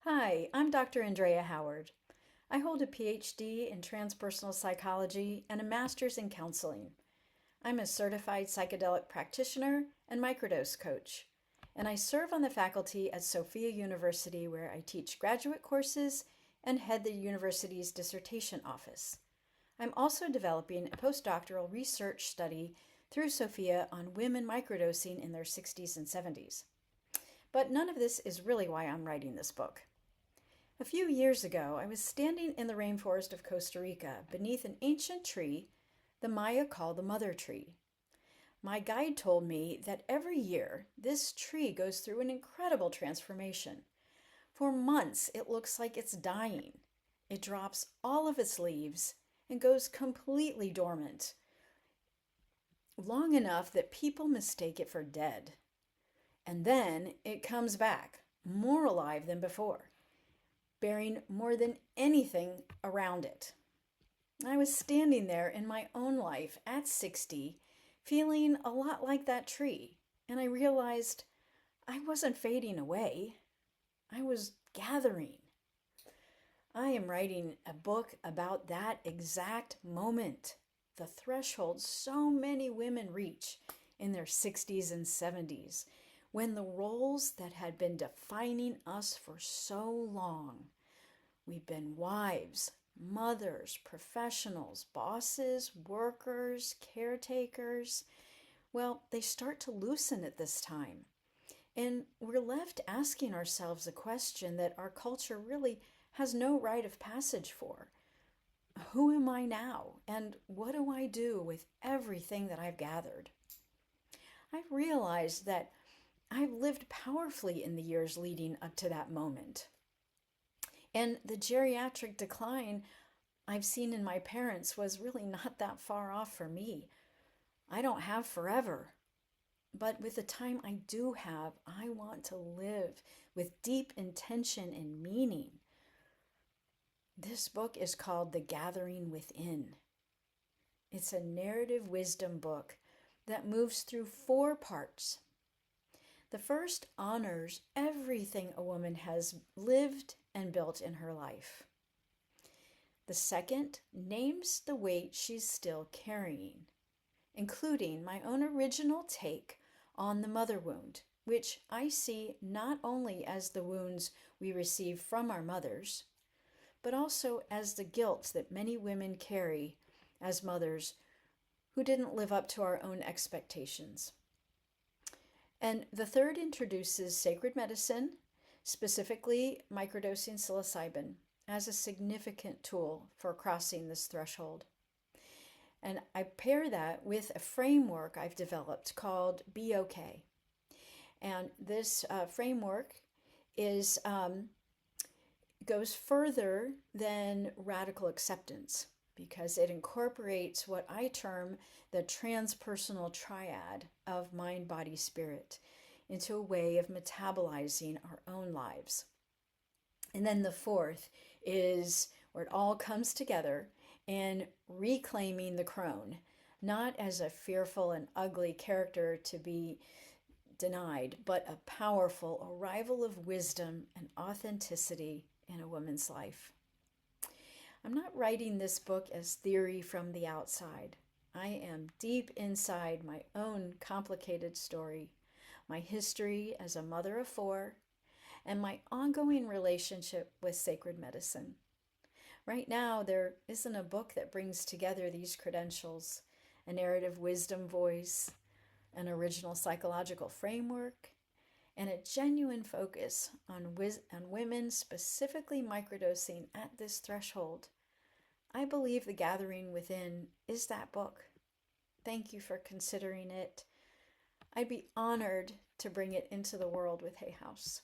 Hi, I'm Dr. Andrea Howard. I hold a PhD in transpersonal psychology and a master's in counseling. I'm a certified psychedelic practitioner and microdose coach, and I serve on the faculty at Sophia University where I teach graduate courses and head the university's dissertation office. I'm also developing a postdoctoral research study through Sophia on women microdosing in their 60s and 70s. But none of this is really why I'm writing this book. A few years ago, I was standing in the rainforest of Costa Rica beneath an ancient tree the Maya call the mother tree. My guide told me that every year this tree goes through an incredible transformation. For months, it looks like it's dying. It drops all of its leaves and goes completely dormant, long enough that people mistake it for dead. And then it comes back, more alive than before, bearing more than anything around it. I was standing there in my own life at 60, feeling a lot like that tree, and I realized I wasn't fading away, I was gathering. I am writing a book about that exact moment, the threshold so many women reach in their 60s and 70s, when the roles that had been defining us for so long, we've been wives, mothers, professionals, bosses, workers, caretakers. Well, they start to loosen at this time. And we're left asking ourselves a question that our culture really has no rite of passage for. Who am I now? And what do I do with everything that I've gathered? I've realized that I've lived powerfully in the years leading up to that moment. And the geriatric decline I've seen in my parents was really not that far off for me. I don't have forever, but with the time I do have, I want to live with deep intention and meaning. This book is called The Gathering Within. It's a narrative wisdom book that moves through 4 parts. The first honors everything a woman has lived and built in her life. The second names the weight she's still carrying, including my own original take on the mother wound, which I see not only as the wounds we receive from our mothers, but also as the guilt that many women carry as mothers who didn't live up to our own expectations. And the third introduces sacred medicine, specifically microdosing psilocybin, as a significant tool for crossing this threshold. And I pair that with a framework I've developed called Be Okay. And this framework is goes further than radical acceptance because it incorporates what I term the transpersonal triad of mind, body, spirit into a way of metabolizing our own lives. And then the fourth is where it all comes together in reclaiming the crone, not as a fearful and ugly character to be denied, but a powerful arrival of wisdom and authenticity in a woman's life. I'm not writing this book as theory from the outside. I am deep inside my own complicated story, my history as a mother of 4, and my ongoing relationship with sacred medicine. Right now, there isn't a book that brings together these credentials: a narrative wisdom voice, an original psychological framework, and a genuine focus on women specifically microdosing at this threshold. I believe The Gathering Within is that book. Thank you for considering it. I'd be honored to bring it into the world with Hay House.